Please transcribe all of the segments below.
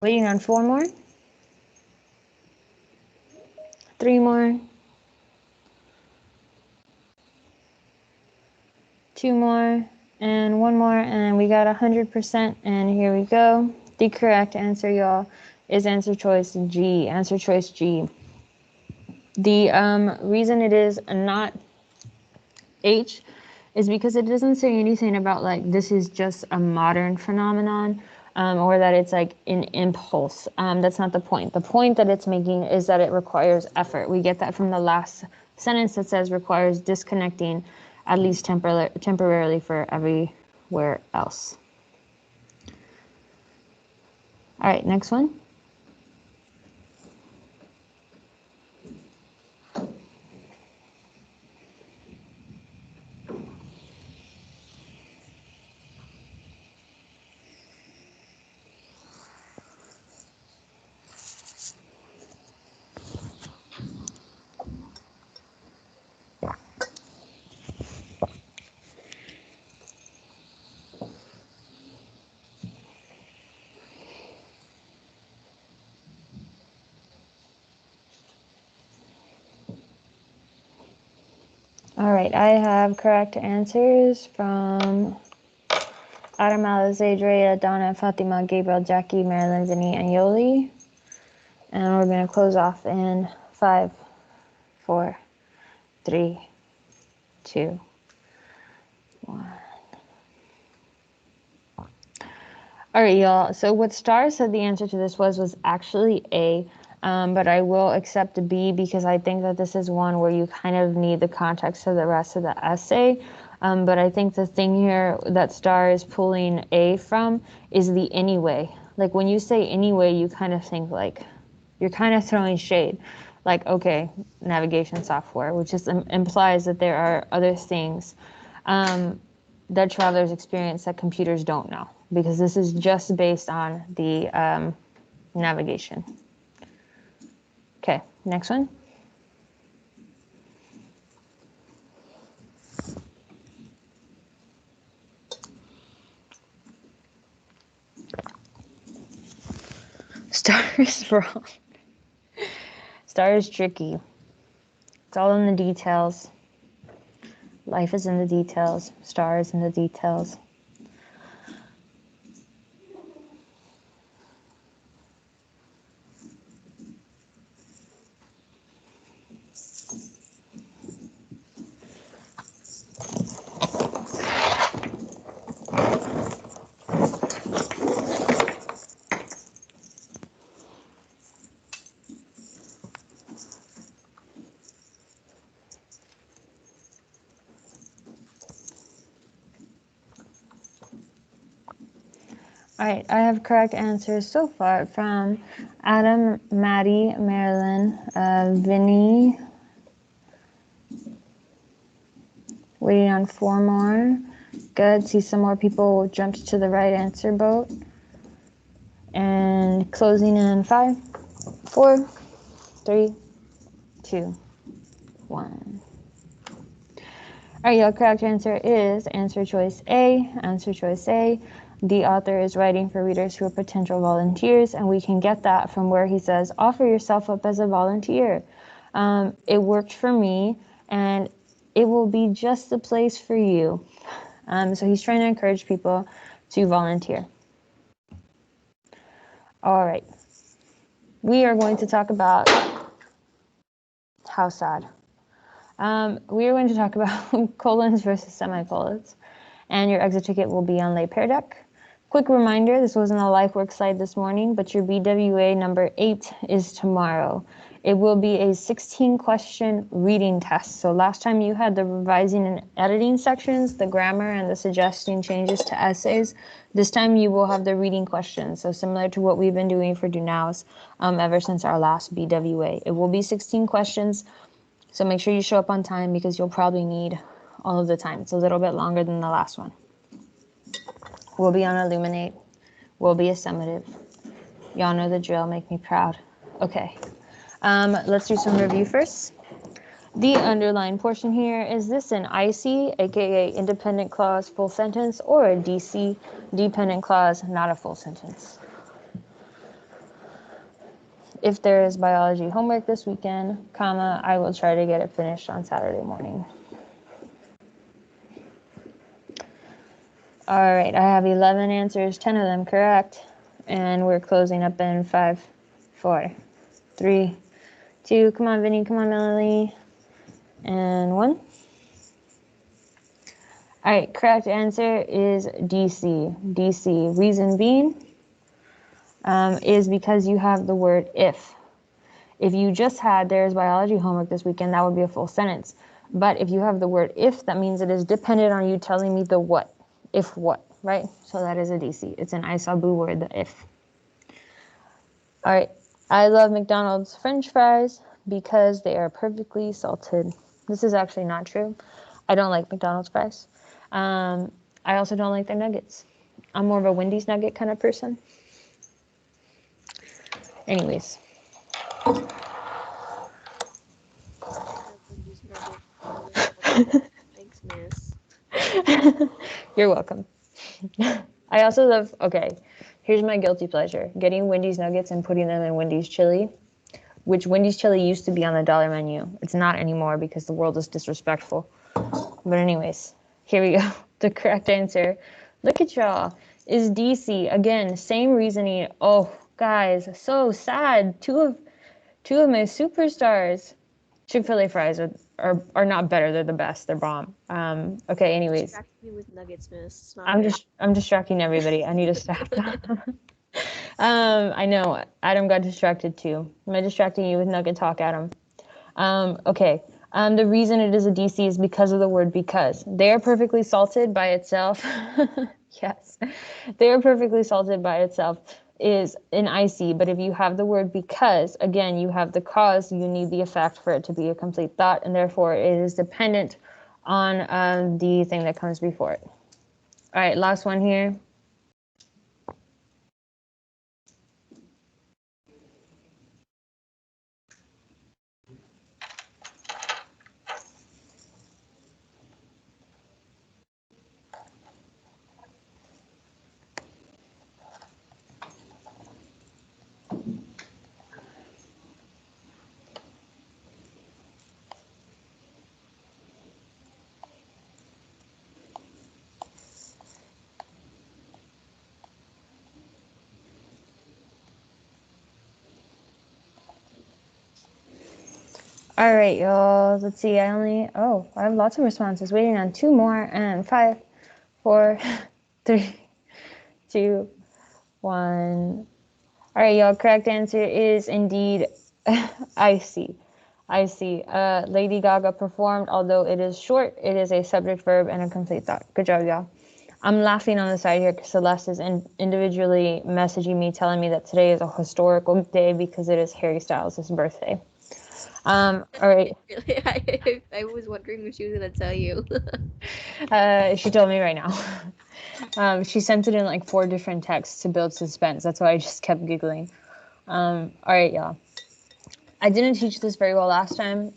Waiting on 4 more. 3 more. 2 more. And 1 more. And we got 100%. And here we go. The correct answer, y'all, is answer choice G. Answer choice G. The reason it is not H is because it doesn't say anything about like this is just a modern phenomenon, or that it's like an impulse. That's not the point. The point that it's making is that it requires effort. We get that from the last sentence that says requires disconnecting at least temporarily for everywhere else. All right, next one. All right, I have correct answers from Adam, Alexandria, Donna, Fatima, Gabriel, Jackie, Marilyn, Zinni, and Yoli. And we're going to close off in 5, 4, 3, 2, 1. All right, y'all. So what Star said the answer to this was actually A. But I will accept a B because I think that this is one where you kind of need the context of the rest of the essay. But I think the thing here that Star is pulling A from is the anyway. Like when you say anyway, you kind of think like you're kind of throwing shade. Like, okay, navigation software, which just implies that there are other things that travelers experience that computers don't know, because this is just based on the navigation. Okay, next one. Star is wrong. Star is tricky. It's all in the details. Life is in the details. Star is in the details. All right, I have correct answers so far from Adam, Maddie, Marilyn, Vinny. Waiting on 4 more. Good. See some more people jumped to the right answer boat. And closing in 5, 4, 3, 2, 1. All right, your correct answer is answer choice A. Answer choice A. The author is writing for readers who are potential volunteers, and we can get that from where he says, offer yourself up as a volunteer. It worked for me, and it will be just the place for you. So he's trying to encourage people to volunteer. All right. We are going to talk about how sad. We are going to talk about colons versus semicolons, and your exit ticket will be on Lay Pear Deck. Quick reminder, this wasn't a LifeWorks slide this morning, but your BWA number 8 is tomorrow. It will be a 16-question reading test. So last time you had the revising and editing sections, the grammar, and the suggesting changes to essays. This time you will have the reading questions. So similar to what we've been doing for Do Nows ever since our last BWA. It will be 16 questions. So make sure you show up on time because you'll probably need all of the time. It's a little bit longer than the last one. We'll be on Illuminate. We'll be a summative. Y'all know the drill. Make me proud. Okay. Let's do some review first. The underlined portion here, is this an IC, aka independent clause, full sentence, or a DC, dependent clause, not a full sentence? if there is biology homework this weekend, comma, I will try to get it finished on Saturday morning. All right, I have 11 answers, 10 of them correct. And we're closing up in 5, 4, 3, 2. Come on, Vinny. Come on, Melanie. And 1. All right, correct answer is DC. DC. Reason being is because you have the word if. If you just had there's biology homework this weekend, that would be a full sentence. But if you have the word if, that means it is dependent on you telling me the what. If what, right? So that is a DC. It's an I saw boo word, the if. All right. I love McDonald's French fries because they are perfectly salted. This is actually not true. I don't like McDonald's fries. I also don't like their nuggets. I'm more of a Wendy's nugget kind of person. Anyways. Thanks, miss. You're welcome. I also love, okay, here's my guilty pleasure. Getting Wendy's nuggets and putting them in Wendy's chili, which Wendy's chili used to be on the dollar menu. It's not anymore because the world is disrespectful. But anyways, here we go. The correct answer, look at y'all, is DC. Again, same reasoning. Oh, guys, so sad. Two of my superstars. Chick-fil-A fries are not better. They're the best. They're bomb. Okay, anyways. Distracted me with nuggets, miss. It's not I'm fair. I'm distracting everybody. I need to stop. I know Adam got distracted too. Am I distracting you with nugget talk, Adam? Okay. The reason it is a DC is because of the word because. They are perfectly salted by itself. Yes. They are perfectly salted by itself is an IC, but if you have the word because, again, you have the cause, you need the effect for it to be a complete thought, and therefore it is dependent on the thing that comes before it. All right, last one here. All right, y'all. Let's see. I have lots of responses. Waiting on 2 more. And 5, 4, 3, 2, 1. All right, y'all. Correct answer is indeed I see. I see. Lady Gaga performed, although it is short, it is a subject, verb, and a complete thought. Good job, y'all. I'm laughing on the side here because Celeste is individually messaging me, telling me that today is a historical day because it is Harry Styles' birthday. All right. I was wondering what she was gonna tell you. She told me right now. She sent it in like 4 different texts to build suspense. That's why I just kept giggling. All right, y'all. I didn't teach this very well last time.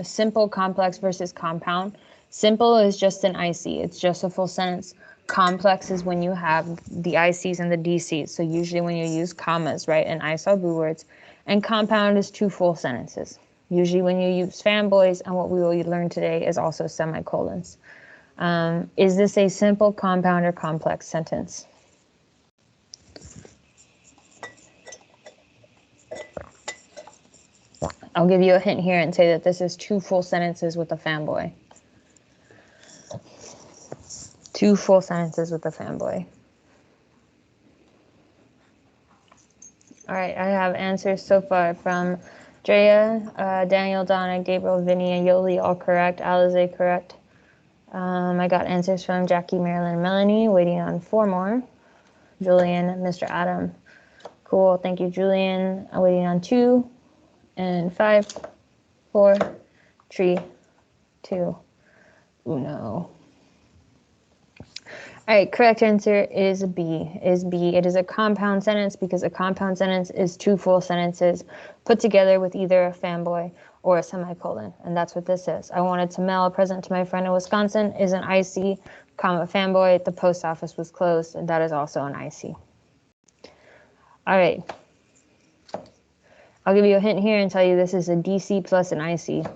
Simple, complex versus compound. Simple is just an IC. It's just a full sentence. Complex is when you have the ICs and the DCs. So usually when you use commas, right, and I saw boo words. And compound is 2 full sentences. Usually when you use fanboys, and what we will learn today is also semicolons. Is this a simple, compound, or complex sentence? I'll give you a hint here and say that this is 2 full sentences with a fanboy. 2 full sentences with a fanboy. All right, I have answers so far from Drea, Daniel, Donna, Gabriel, Vinny, and Yoli, all correct. Alize, correct. I got answers from Jackie, Marilyn, and Melanie, waiting on 4 more. Julian, Mr. Adam. Cool, thank you, Julian. I'm waiting on 2, and 5, 4, 3, 2, uno. All right, correct answer is B. It is a compound sentence because a compound sentence is 2 full sentences put together with either a fanboy or a semicolon, and that's what this is. I wanted to mail a present to my friend in Wisconsin is an IC, comma, fanboy. The post office was closed, and that is also an IC. All right. I'll give you a hint here and tell you this is a DC plus an IC.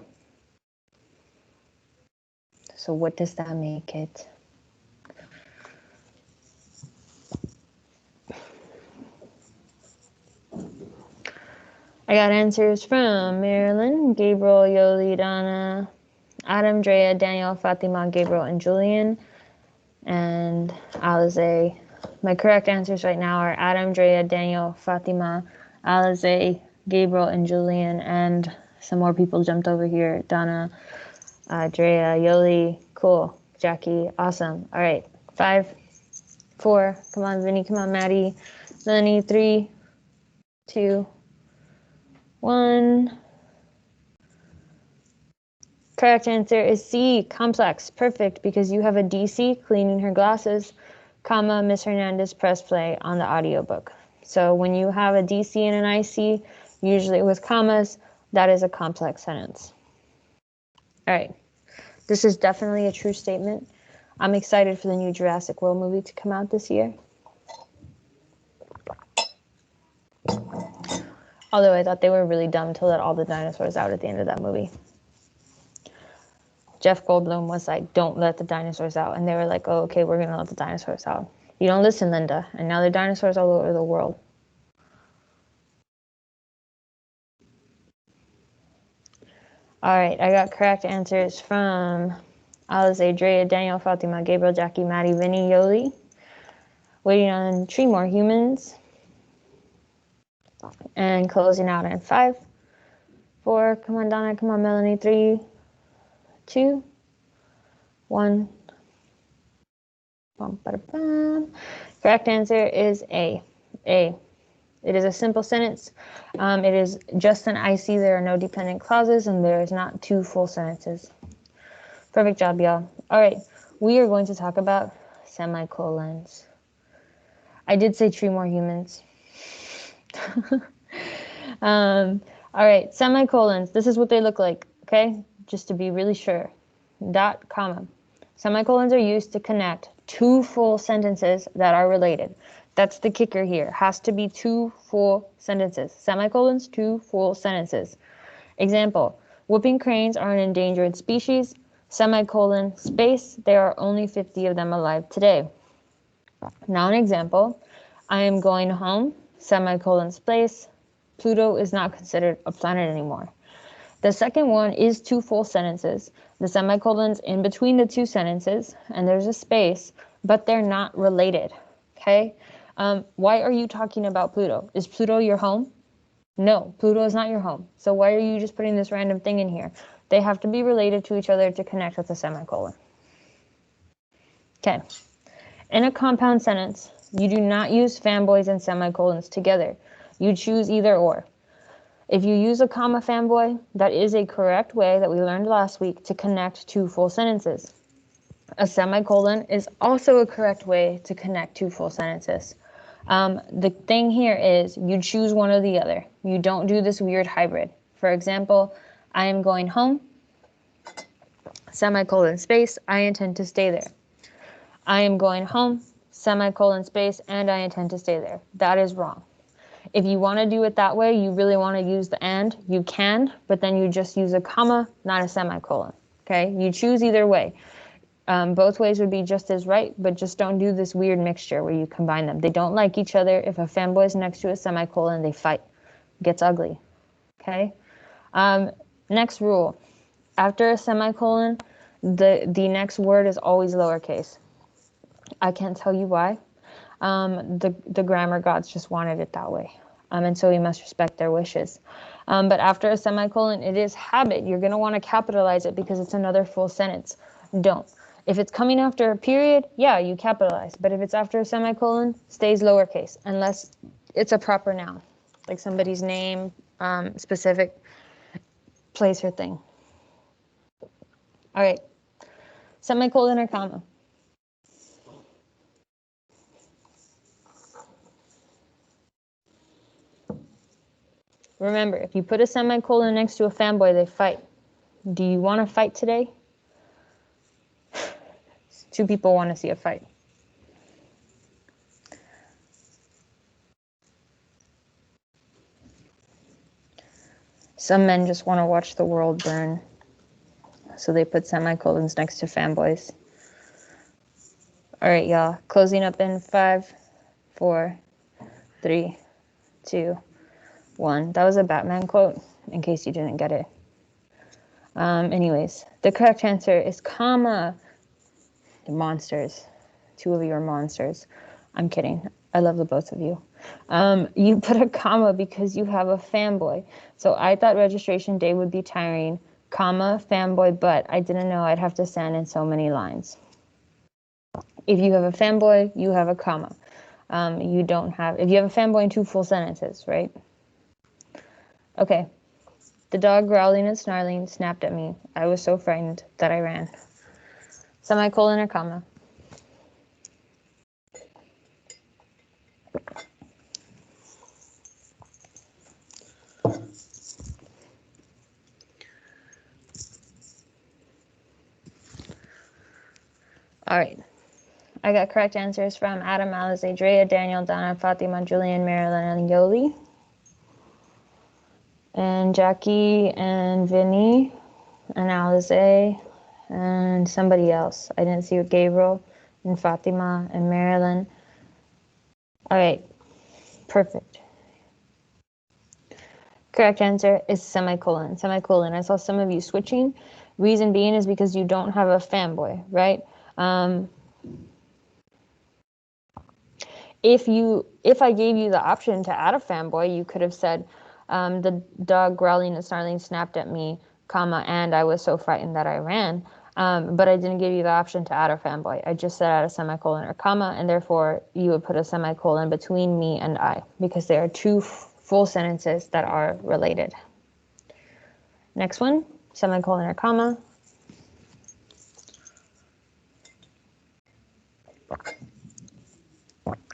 So what does that make it? I got answers from Marilyn, Gabriel, Yoli, Donna, Adam, Drea, Daniel, Fatima, Gabriel, and Julian, and Alize. My correct answers right now are Adam, Drea, Daniel, Fatima, Alize, Gabriel, and Julian, and some more people jumped over here. Donna, Drea, Yoli, cool, Jackie, awesome. All right, 5, 4, come on, Vinny, come on, Maddie, Lenny, 3, 2, 1. Correct answer is C, complex. Perfect, because you have a DC cleaning her glasses, comma, Miss Hernandez press play on the audiobook. So when you have a DC and an IC, usually with commas, that is a complex sentence. All right, this is definitely a true statement. I'm excited for the new Jurassic World movie to come out this year. Although I thought they were really dumb to let all the dinosaurs out at the end of that movie. Jeff Goldblum was like, don't let the dinosaurs out. And they were like, oh, okay, we're going to let the dinosaurs out. You don't listen, Linda. And now there are dinosaurs all over the world. All right, I got correct answers from Alize, Drea, Daniel, Fatima, Gabriel, Jackie, Maddie, Vinny, Yoli. Waiting on 3 more humans. And closing out in 5, 4, come on, Donna, come on, Melanie, 3, 2, 1. Bum, ba, bum. Correct answer is A. A. It is a simple sentence. It is just an IC. There are no dependent clauses, and there is not 2 full sentences. Perfect job, y'all. All right, we are going to talk about semicolons. I did say 3 more humans. All right, semicolons. This is what they look like, okay? Just to be really sure. Dot, comma. Semicolons are used to connect 2 full sentences that are related. That's the kicker here. Has to be 2 full sentences. Semicolons, 2 full sentences. Example, whooping cranes are an endangered species. Semicolon, space, there are only 50 of them alive today. Now an example, I am going home, semicolon, space. Pluto is not considered a planet anymore. The second one is 2 full sentences. The semicolons in between the 2 sentences, and there's a space, but they're not related, okay? Why are you talking about Pluto? Is Pluto your home? No, Pluto is not your home. So why are you just putting this random thing in here? They have to be related to each other to connect with a semicolon. Okay. In a compound sentence, you do not use fanboys and semicolons together. You choose either or. If you use a comma fanboy, that is a correct way that we learned last week to connect 2 full sentences. A semicolon is also a correct way to connect 2 full sentences. The thing here is you choose one or the other. You don't do this weird hybrid. For example, I am going home, semicolon, space, I intend to stay there. I am going home, semicolon, space, and I intend to stay there. That is wrong. If you want to do it that way, you really want to use the and, you can, but then you just use a comma, not a semicolon. Okay? You choose either way. Both ways would be just as right, but just don't do this weird mixture where you combine them. They don't like each other. If a fanboy is next to a semicolon, they fight. It gets ugly. Okay? Next rule. After a semicolon, the next word is always lowercase. I can't tell you why. The grammar gods just wanted it that way. And so we must respect their wishes. But after a semicolon, it is habit. You're going to want to capitalize it because it's another full sentence. Don't. If it's coming after a period, yeah, you capitalize. But if it's after a semicolon, stays lowercase, unless it's a proper noun, like somebody's name, specific place or thing. All right. Semicolon or comma? Remember, if you put a semicolon next to a fanboy, they fight. Do you want to fight today? 2 people want to see a fight. Some men just want to watch the world burn. So they put semicolons next to fanboys. All right, y'all. Closing up in 5, 4, 3, 2, 1. That was a Batman quote, in case you didn't get it. Anyways, the correct answer is comma. Monsters. 2 of you are monsters. I'm kidding. I love the both of you. You put a comma because you have a fanboy. So I thought registration day would be tiring, comma, fanboy, but I didn't know I'd have to stand in so many lines. If you have a fanboy, you have a comma. If you have a fanboy in 2 full sentences, right? Okay. The dog growling and snarling snapped at me. I was so frightened that I ran. Semicolon or comma? All right. I got correct answers from Adam, Alize, Drea, Daniel, Donna, Fatima, Julian, Marilyn, and Yoli. And Jackie and Vinny and Alize and somebody else. I didn't see Gabriel and Fatima and Marilyn. All right. Perfect. Correct answer is semicolon. Semicolon. I saw some of you switching. Reason being is because you don't have a fanboy, right? If I gave you the option to add a fanboy, you could have said, the dog growling and snarling snapped at me, comma, and I was so frightened that I ran. But I didn't give you the option to add a fanboy. I just said add a semicolon or comma, and therefore you would put a semicolon between me and I, because there are 2 full sentences that are related. Next one, semicolon or comma.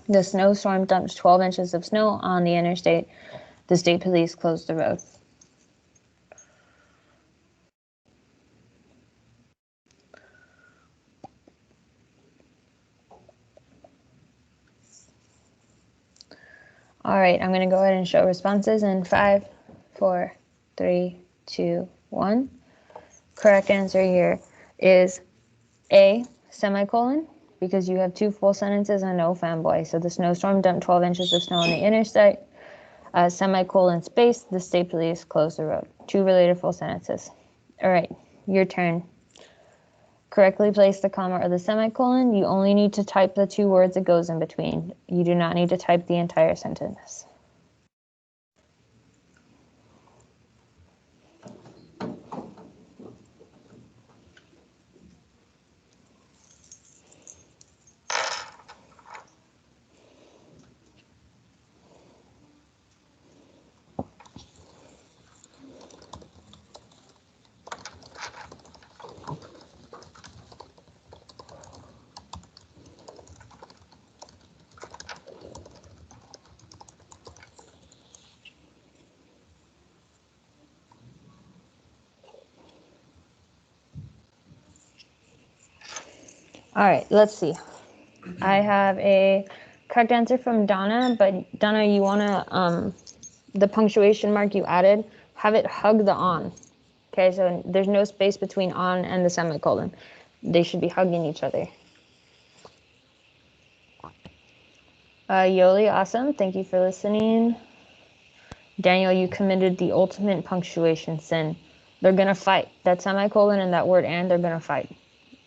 The snowstorm dumped 12 inches of snow on the interstate. The state police closed the road. All right, I'm going to go ahead and show responses in 5, 4, 3, 2, 1. Correct answer here is A, semicolon, because you have 2 full sentences and no fanboy. So the snowstorm dumped 12 inches of snow on the interstate. Semicolon space, the state police closed the road. 2 related full sentences. All right, your turn. Correctly place the comma or the semicolon. You only need to type the 2 words it goes in between. You do not need to type the entire sentence. All right, let's see. I have a correct answer from Donna, but Donna, you want to, the punctuation mark you added, have it hug the on. Okay, so there's no space between on and the semicolon. They should be hugging each other. Yoli, awesome. Thank you for listening. Daniel, you committed the ultimate punctuation sin. They're going to fight. That semicolon and that word and, they're going to fight.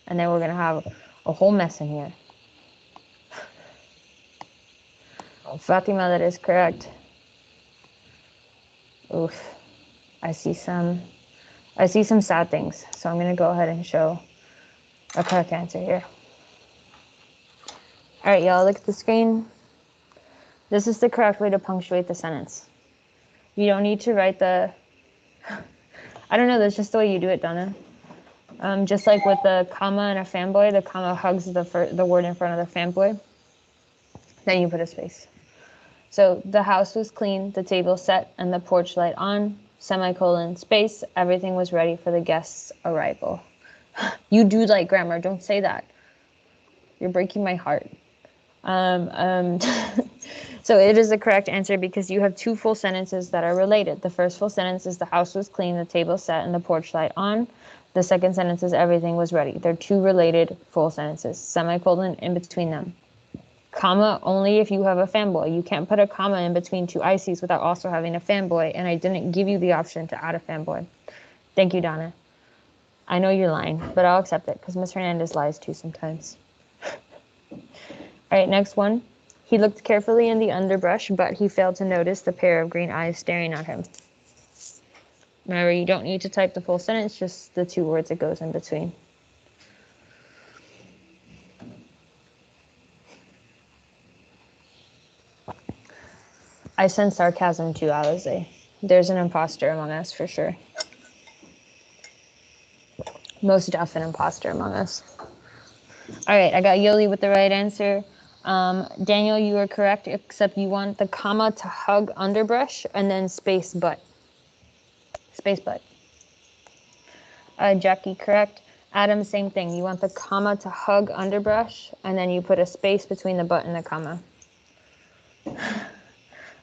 And then we're going to have a whole mess in here. Fatima, that is correct. Oof. I see some sad things. So I'm going to go ahead and show a correct answer here. All right, y'all, look at the screen. This is the correct way to punctuate the sentence. You don't need to write the... I don't know, that's just the way you do it, Donna. Just like with the comma and a fanboy, the comma hugs the word in front of the fanboy. Then you put a space. So the house was clean, the table set, and the porch light on, semicolon, space, everything was ready for the guests' arrival. You do like grammar, don't say that. You're breaking my heart. So it is the correct answer because you have two full sentences that are related. The first full sentence is the house was clean, the table set, and the porch light on. The second sentence is everything was ready. They're two related full sentences. Semicolon in between them. Comma only if you have a fanboy. You can't put a comma in between two ices without also having a fanboy, and I didn't give you the option to add a fanboy. Thank you, Donna. I know you're lying, but I'll accept it because Miss Hernandez lies too sometimes. All right, next one. He looked carefully in the underbrush, but he failed to notice the pair of green eyes staring at him. Remember, you don't need to type the full sentence, just the two words it goes in between. I sense sarcasm too, Alize. There's an imposter among us for sure. Most definite imposter among us. All right, I got Yoli with the right answer. Daniel, you are correct, except you want the comma to hug underbrush and then space but. Space but. Jackie, correct. Adam, same thing. You want the comma to hug underbrush and then you put a space between the but and the comma.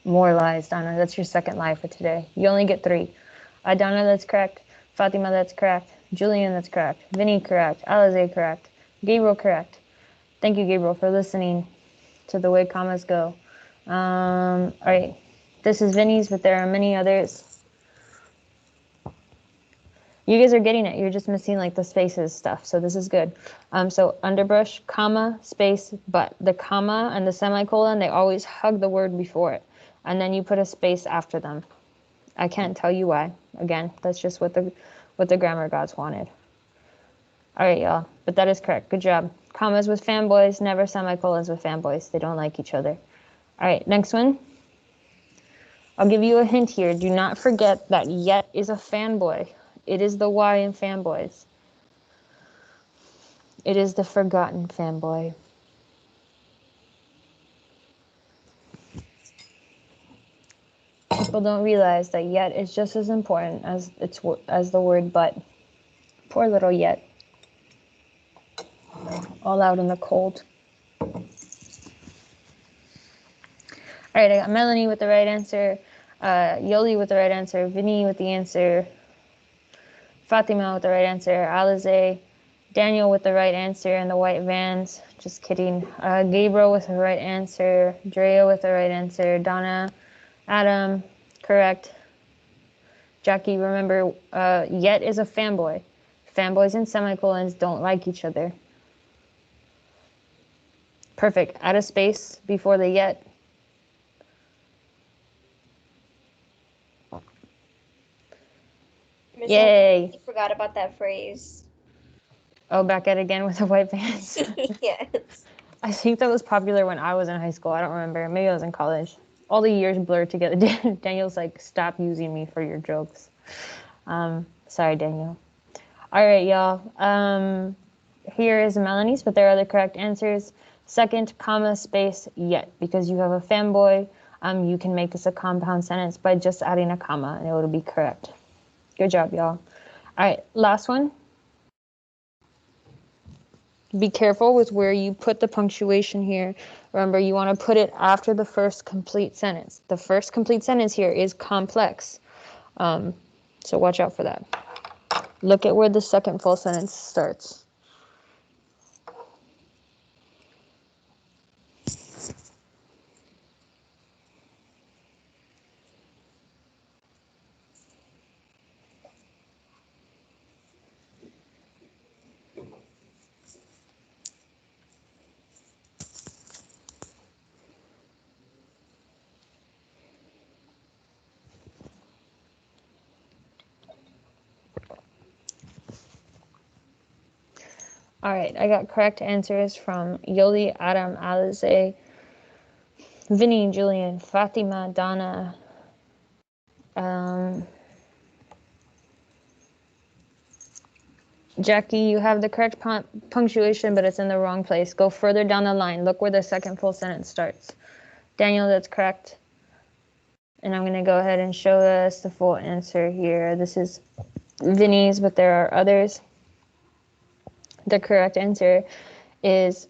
More lies, Donna. That's your second lie for today. You only get 3. Donna, that's correct. Fatima, that's correct. Julian, that's correct. Vinny, correct. Alize, correct. Gabriel, correct. Thank you, Gabriel, for listening to the way commas go. All right. This is Vinny's, but there are many others. You guys are getting it. You're just missing like the spaces stuff. So this is good. So underbrush, comma, space, but. The comma and the semicolon, they always hug the word before it. And then you put a space after them. I can't tell you why. Again, that's just what the grammar gods wanted. All right, y'all. But that is correct. Good job. Commas with fanboys, never semicolons with fanboys. They don't like each other. All right, next one. I'll give you a hint here. Do not forget that yet is a fanboy. It is the Y in fanboys. It is the forgotten fanboy. People don't realize that yet is just as important as the word but. Poor little yet. All out in the cold. All right, I got Melanie with the right answer, Yoli with the right answer, Vinny with the answer, Fatima with the right answer, Alize, Daniel with the right answer, and the white vans. Just kidding. Gabriel with the right answer, Drea with the right answer, Donna, Adam, correct. Jackie, remember, yet is a fanboy. Fanboys and semicolons don't like each other. Perfect. Add a space before the yet. Yay. You forgot about that phrase. Oh, back at it again with the white vans. Yes. I think that was popular when I was in high school. I don't remember. Maybe I was in college. All the years blurred together. Daniel's like, stop using me for your jokes. Sorry, Daniel. All right, y'all. Here is Melanie's, but there are the correct answers. Second, comma, space, yet. Because you have a fanboy, you can make this a compound sentence by just adding a comma, and it will be correct. Good job, y'all. All right, last one. Be careful with where you put the punctuation here. Remember, you want to put it after the first complete sentence. The first complete sentence here is complex. So watch out for that. Look at where the second full sentence starts. All right, I got correct answers from Yoli, Adam, Alize, Vinny, Julian, Fatima, Donna, Jackie, you have the correct punctuation, but it's in the wrong place. Go further down the line. Look where the second full sentence starts. Daniel, that's correct. And I'm going to go ahead and show us the full answer here. This is Vinny's, but there are others. The correct answer is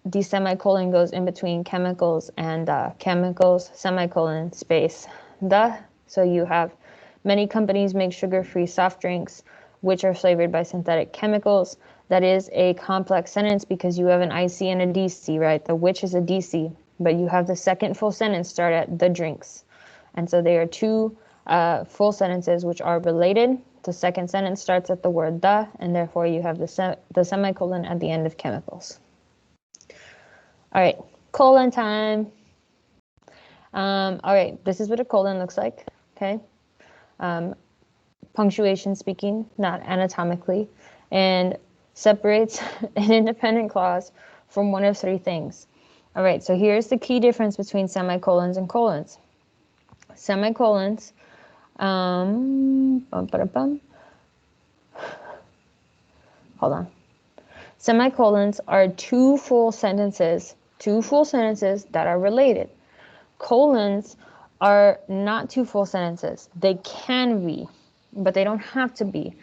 the semicolon goes in between chemicals and chemicals, semicolon, space, the. So you have many companies make sugar-free soft drinks, which are flavored by synthetic chemicals. That is a complex sentence because you have an IC and a DC, right? The which is a DC, but you have the second full sentence start at the drinks. And so they are two full sentences which are related. The second sentence starts at the word the, and therefore you have the semicolon at the end of chemicals. All right, colon time. All right, this is what a colon looks like, okay? Punctuation speaking, not anatomically, and separates an independent clause from one of three things. All right, so here's the key difference between semicolons and colons. Semicolons, hold on. Semicolons are two full sentences that are related. Colons are not two full sentences. They can be, but they don't have to be.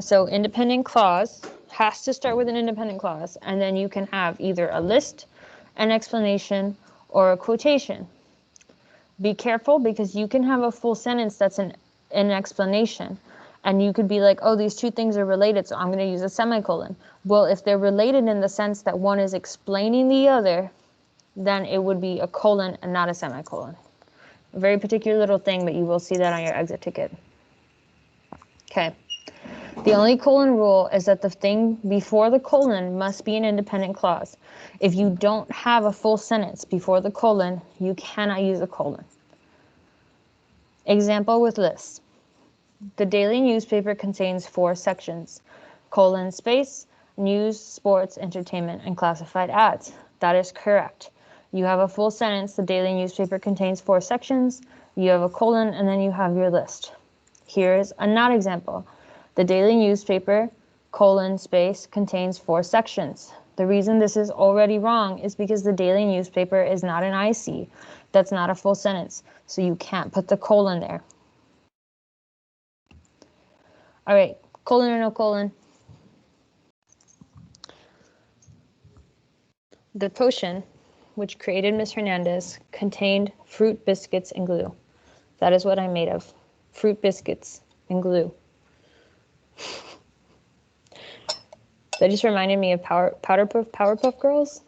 So independent clause has to start with an independent clause, and then you can have either a list, an explanation, or a quotation. Be careful because you can have a full sentence that's an explanation, and you could be like, oh, these two things are related, so I'm going to use a semicolon. Well, if they're related in the sense that one is explaining the other, then it would be a colon and not a semicolon. A very particular little thing, but you will see that on your exit ticket. Okay. The only colon rule is that the thing before the colon must be an independent clause. If you don't have a full sentence before the colon, you cannot use a colon. Example with lists. The daily newspaper contains 4 sections: colon, space, news, sports, entertainment, and classified ads. That is correct. You have a full sentence. The daily newspaper contains 4 sections. You have a colon, and then you have your list. Here's a not example. The daily newspaper, colon, space, contains 4 sections. The reason this is already wrong is because the daily newspaper is not an IC. That's not a full sentence, so you can't put the colon there. All right, colon or no colon? The potion, which created Miss Hernandez, contained fruit biscuits and glue. That is what I'm made of. Fruit biscuits and glue. That just reminded me of Powerpuff Girls,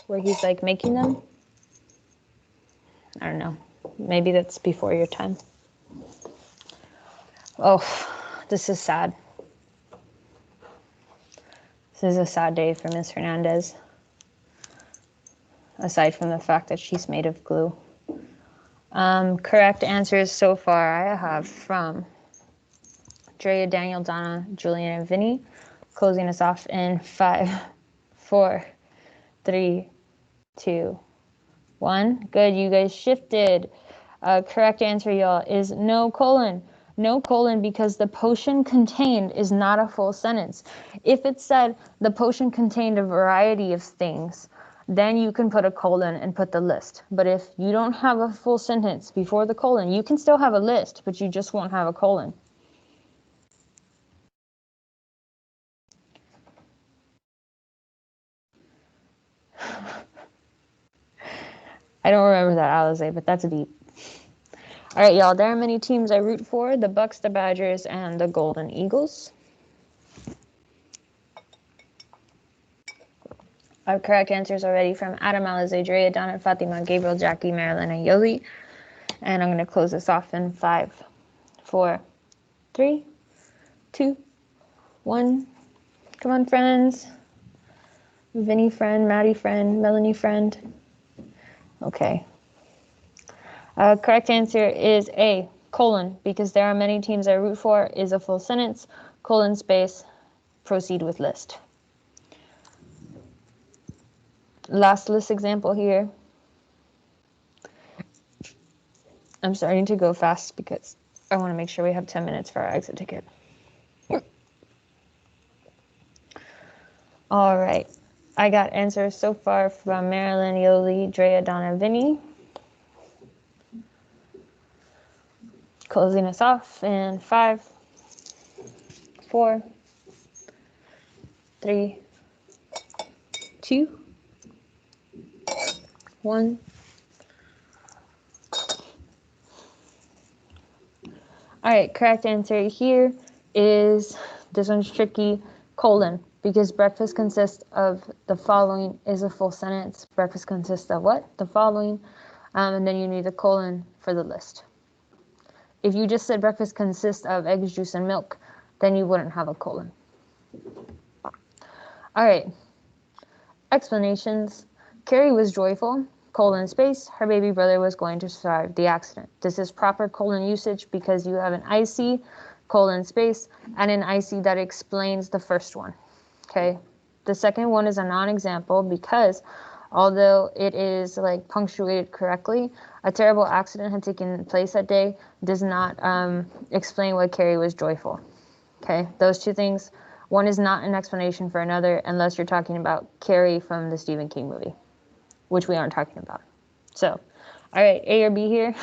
where he's like making them. I don't know. Maybe that's before your time. Oh, this is sad. This is a sad day for Miss Hernandez. Aside from the fact that she's made of glue. Correct answers so far I have from Drea, Daniel, Donna, Julian, and Vinny. Closing us off in 5, 4, 3, 2, 1. Good, you guys shifted. Correct answer, y'all, is no colon. No colon because the potion contained is not a full sentence. If it said the potion contained a variety of things, then you can put a colon and put the list. But if you don't have a full sentence before the colon, you can still have a list, but you just won't have a colon. I don't remember that, Alize, but that's deep. All right, y'all, there are many teams I root for: the Bucks, the Badgers, and the Golden Eagles. Our correct answers already from Adam, Alize, Drea, Donna, Fatima, Gabriel, Jackie, Marilyn, and Yoli. And I'm going to close this off in 5, 4, 3, 2, 1. Come on, friends. Vinny friend, Maddie friend, Melanie friend. Okay. Correct answer is A, colon, because there are many teams I root for is a full sentence, colon, space, proceed with list. Last list example here. I'm starting to go fast because I want to make sure we have 10 minutes for our exit ticket. All right. I got answers so far from Marilyn, Yoli, Drea, Donna, Vinny. Closing us off in 5, 4, 3, 2, 1. All right, correct answer here is, this one's tricky, colon, because breakfast consists of the following is a full sentence. Breakfast consists of what? The following. And then you need a colon for the list. If you just said breakfast consists of eggs, juice, and milk, then you wouldn't have a colon. All right. Explanations. Carrie was joyful, colon space, her baby brother was going to survive the accident. This is proper colon usage because you have an IC, colon space, and an IC that explains the first one. Okay. The second one is a non-example because although it is like punctuated correctly, a terrible accident had taken place that day does not explain why Carrie was joyful. Okay, those two things. One is not an explanation for another unless you're talking about Carrie from the Stephen King movie, which we aren't talking about. So, all right, A or B here?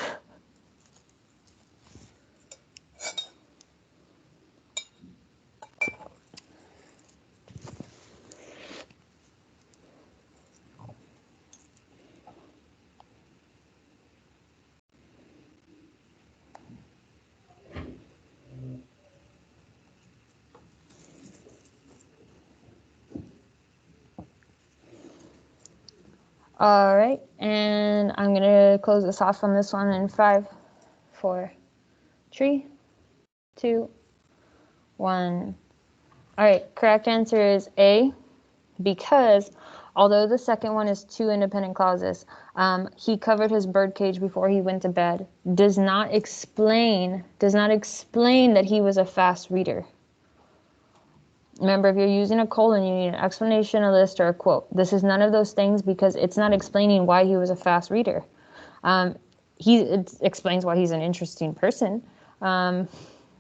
All right, and I'm gonna close this off on this one in 5, 4, 3, 2, 1. All right, correct answer is A, because although the second one is 2 independent clauses, he covered his bird cage before he went to bed, does not explain that he was a fast reader. Remember, if you're using a colon, you need an explanation, a list, or a quote. This is none of those things because it's not explaining why he was a fast reader. It explains why he's an interesting person, but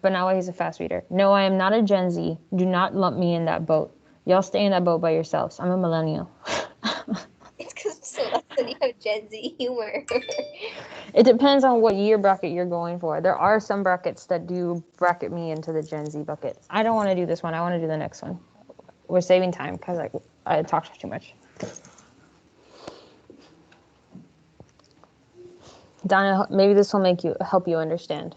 not why he's a fast reader. No, I am not a Gen Z. Do not lump me in that boat. Y'all stay in that boat by yourselves. I'm a millennial. It's because so that's when you have Gen Z humor. It depends on what year bracket you're going for. There are some brackets that do bracket me into the Gen Z bucket. I don't want to do this one. I want to do the next one. We're saving time because I talked too much. Donna, maybe this will help you understand.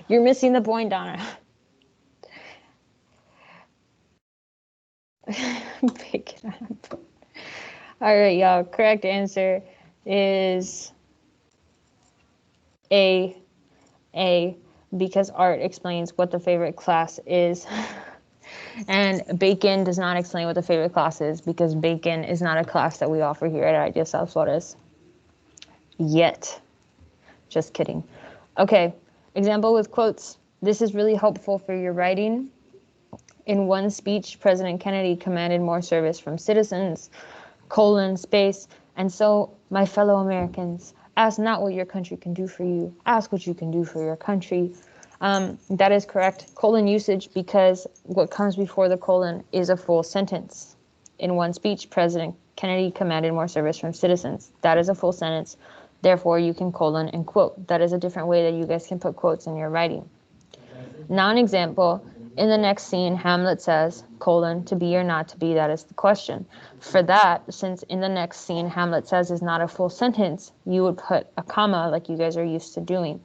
You're missing the point, Donna. Pick it up. All right, y'all. Correct answer is A, because art explains what the favorite class is. And bacon does not explain what the favorite class is because bacon is not a class that we offer here at Ideal Self Flores. Yet. Just kidding. Okay, example with quotes. This is really helpful for your writing. In one speech, President Kennedy commanded more service from citizens, colon, space, and so, my fellow Americans, ask not what your country can do for you, ask what you can do for your country. That is correct. Colon usage because what comes before the colon is a full sentence. In one speech, President Kennedy commanded more service from citizens. That is a full sentence. Therefore, you can colon and quote. That is a different way that you guys can put quotes in your writing. Non-example, in the next scene, Hamlet says, colon, to be or not to be, that is the question. For that, since in the next scene, Hamlet says is not a full sentence, you would put a comma like you guys are used to doing.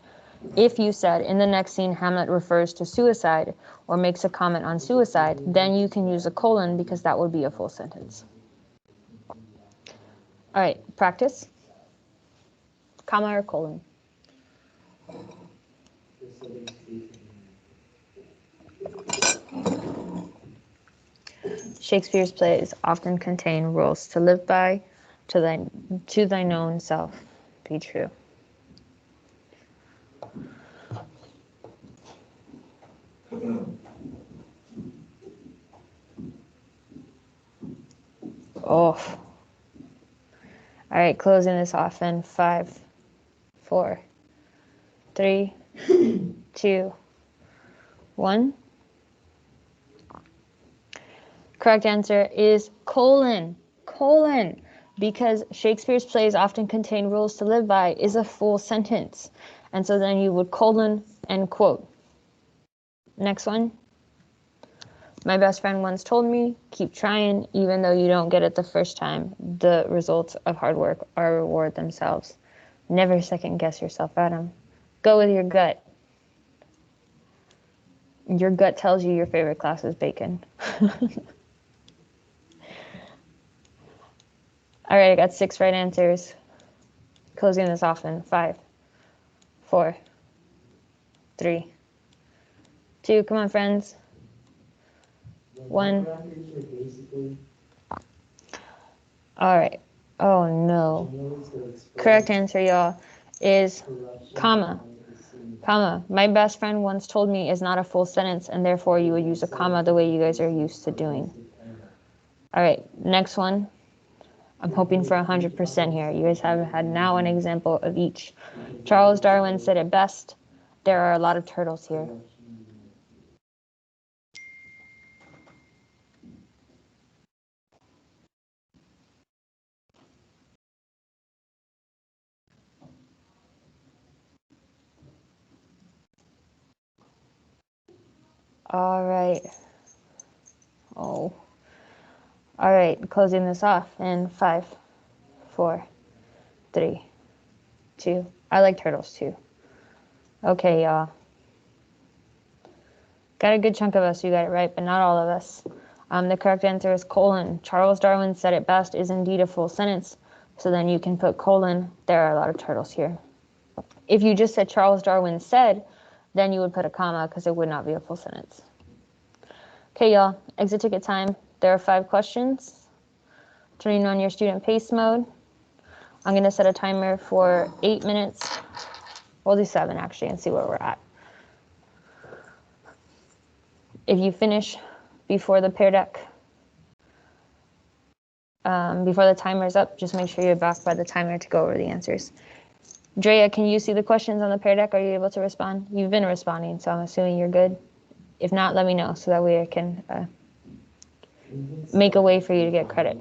If you said, in the next scene, Hamlet refers to suicide or makes a comment on suicide, then you can use a colon because that would be a full sentence. All right, practice. Comma or colon? Shakespeare's plays often contain rules to live by, to thine own self be true. Oh. All right, closing this off in 5, 4, 3, 2, 1. Correct answer is colon, because Shakespeare's plays often contain rules to live by is a full sentence. And so then you would colon and quote. Next one. My best friend once told me, keep trying, even though you don't get it the first time. The results of hard work are reward themselves. Never second guess yourself, Adam. Go with your gut. Your gut tells you your favorite class is bacon. All right, I got 6 right answers. Closing this off in 5, 4, 3, 2. Come on, friends. 1. All right. Oh, no. Correct answer, y'all, is comma. Comma. My best friend once told me is not a full sentence, and therefore you would use a comma the way you guys are used to doing. All right, next one. I'm hoping for 100% here. You guys have had now an example of each. Charles Darwin said it best. There are a lot of turtles here. All right. Oh. All right, closing this off in 5, 4, 3, 2. I like turtles too. Okay, y'all. Got a good chunk of us who got it right, but not all of us. The correct answer is colon. Charles Darwin said it best is indeed a full sentence. So then you can put colon. There are a lot of turtles here. If you just said Charles Darwin said, then you would put a comma because it would not be a full sentence. Okay, y'all. Exit ticket time. There are 5 questions. Turning on your student pace mode. I'm going to set a timer for 8 minutes. We'll do 7 actually and see where we're at. If you finish before the Pear Deck, before the timer's up, just make sure you're back by the timer to go over the answers. Drea, can you see the questions on the Pear Deck? Are you able to respond? You've been responding, so I'm assuming you're good. If not, let me know so that way I can make a way for you to get credit.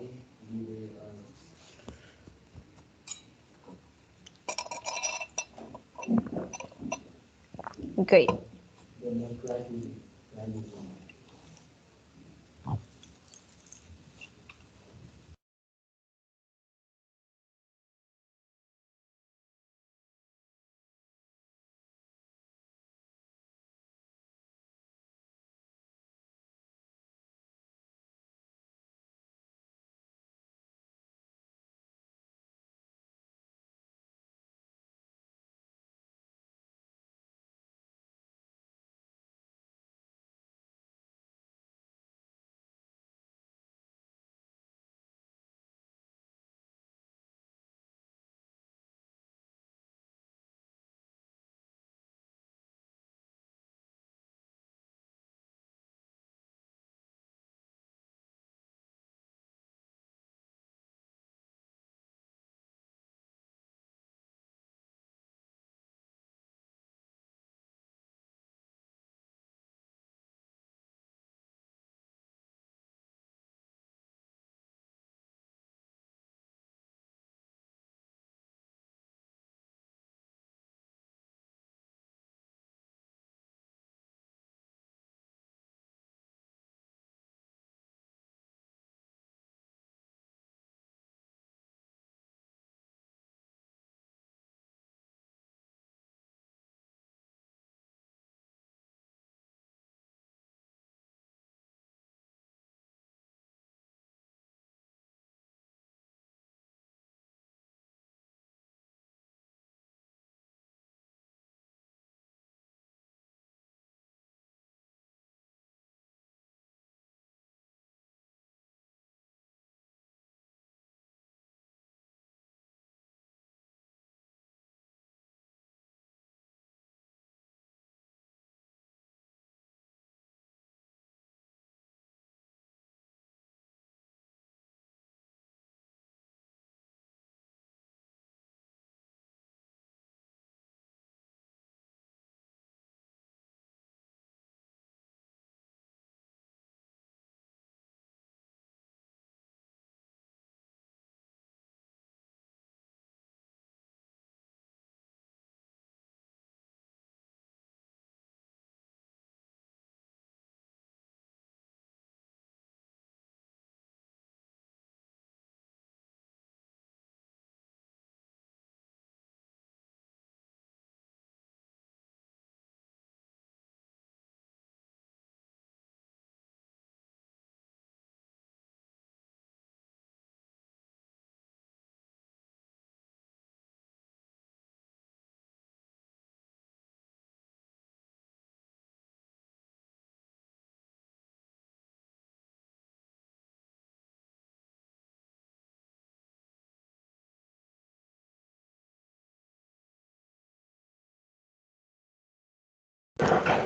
Great.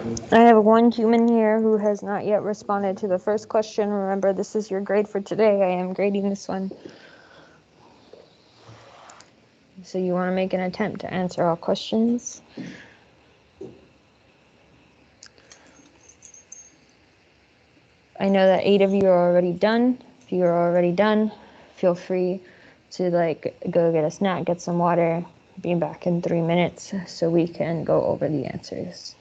I have one human here who has not yet responded to the first question. Remember, this is your grade for today. I am grading this one. So you want to make an attempt to answer all questions. I know that 8 of you are already done. If you are already done, feel free to go get a snack, get some water, be back in 3 minutes so we can go over the answers.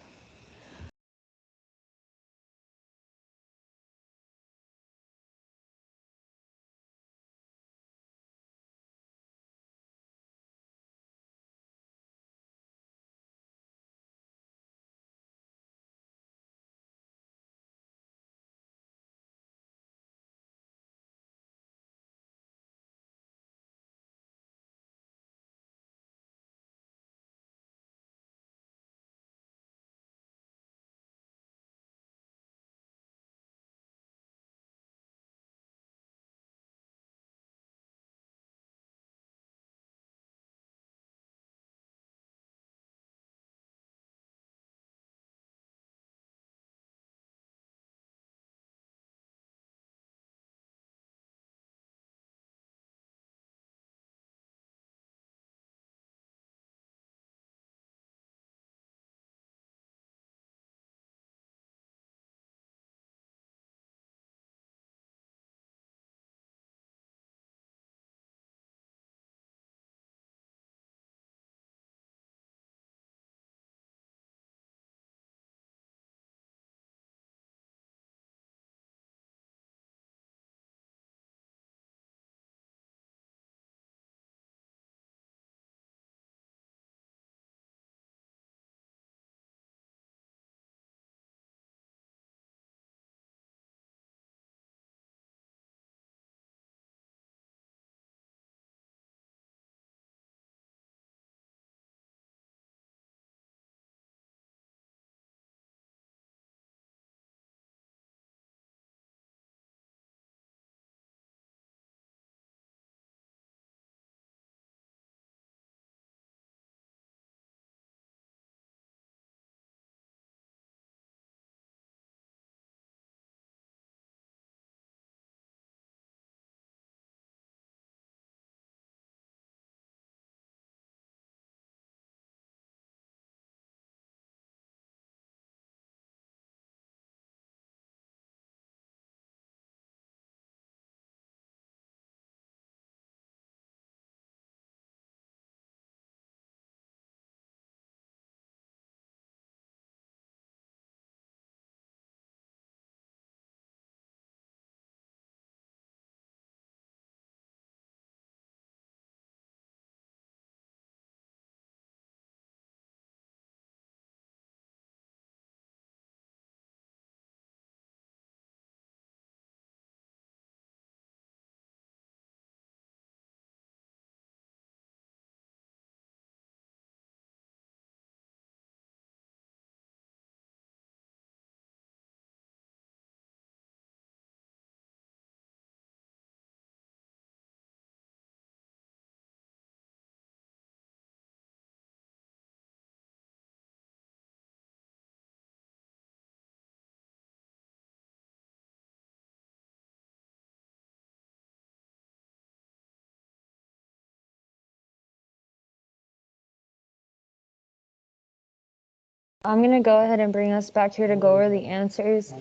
I'm going to go ahead and bring us back here to go over the answers.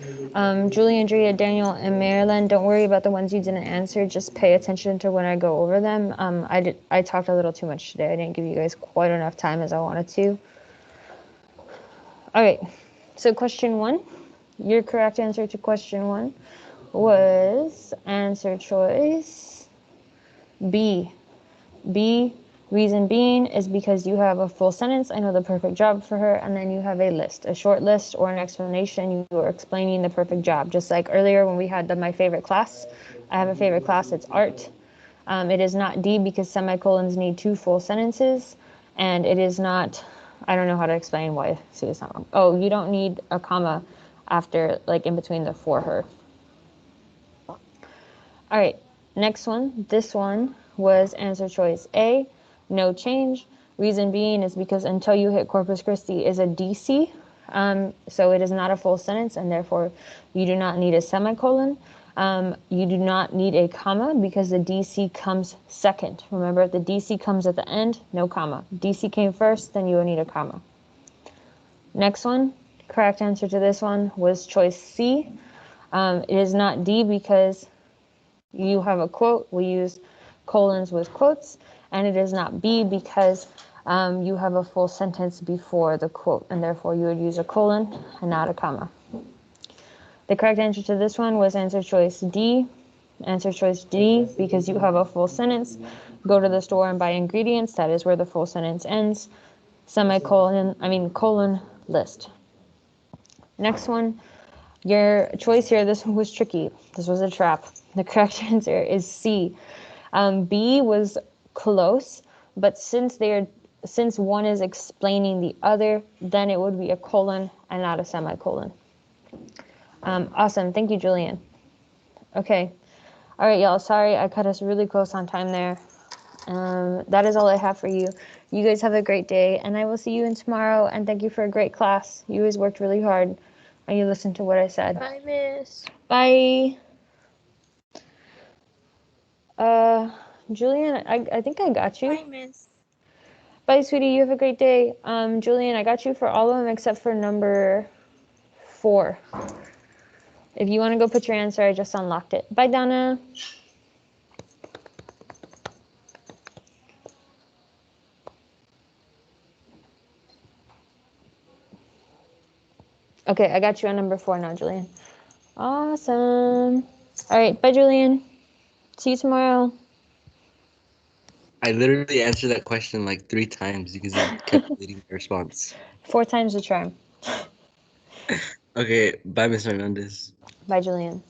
Julie, Andrea, Daniel, and Marilyn, don't worry about the ones you didn't answer. Just pay attention to when I go over them. I talked a little too much today. I didn't give you guys quite enough time as I wanted to. All right, so question 1. Your correct answer to question 1 was answer choice B. B, reason being is because you have a full sentence, I know the perfect job for her, and then you have a list, a short list or an explanation. You are explaining the perfect job. Just like earlier when we had my favorite class. I have a favorite class, it's art. It is not D because semicolons need 2 full sentences, and it is not, I don't know how to explain why. See, it's not wrong. Oh, you don't need a comma after, in between the for her. All right, next one. This one was answer choice A, no change. Reason being is because until you hit Corpus Christi is a DC. So it is not a full sentence, and therefore you do not need a semicolon. You do not need a comma because the DC comes second. Remember, if the DC comes at the end, no comma. DC came first, then you will need a comma. Next one, correct answer to this one was choice C. It is not D because you have a quote. We use colons with quotes. And it is not B because you have a full sentence before the quote, and therefore you would use a colon and not a comma. The correct answer to this one was answer choice D. Answer choice D because you have a full sentence. Go to the store and buy ingredients. That is where the full sentence ends. Colon list. Next one, your choice here, this one was tricky. This was a trap. The correct answer is C. B was close, but since one is explaining the other, then it would be a colon and not a semicolon. Awesome. Thank you, Julian. Okay. All right, y'all. Sorry, I cut us really close on time there. That is all I have for you. You guys have a great day, and I will see you in tomorrow. And thank you for a great class. You guys worked really hard, and you listened to what I said. Bye, Miss. Bye. Julian, I think I got you. Bye, Miss. Bye, sweetie. You have a great day. Julian, I got you for all of them except for number 4. If you want to go put your answer, I just unlocked it. Bye, Donna. Okay, I got you on number 4 now, Julian. Awesome. All right, bye, Julian. See you tomorrow. I literally answered that question like 3 times because you kept deleting the response. 4 times the charm. Okay, bye, Miss Hernandez. Bye, Julian.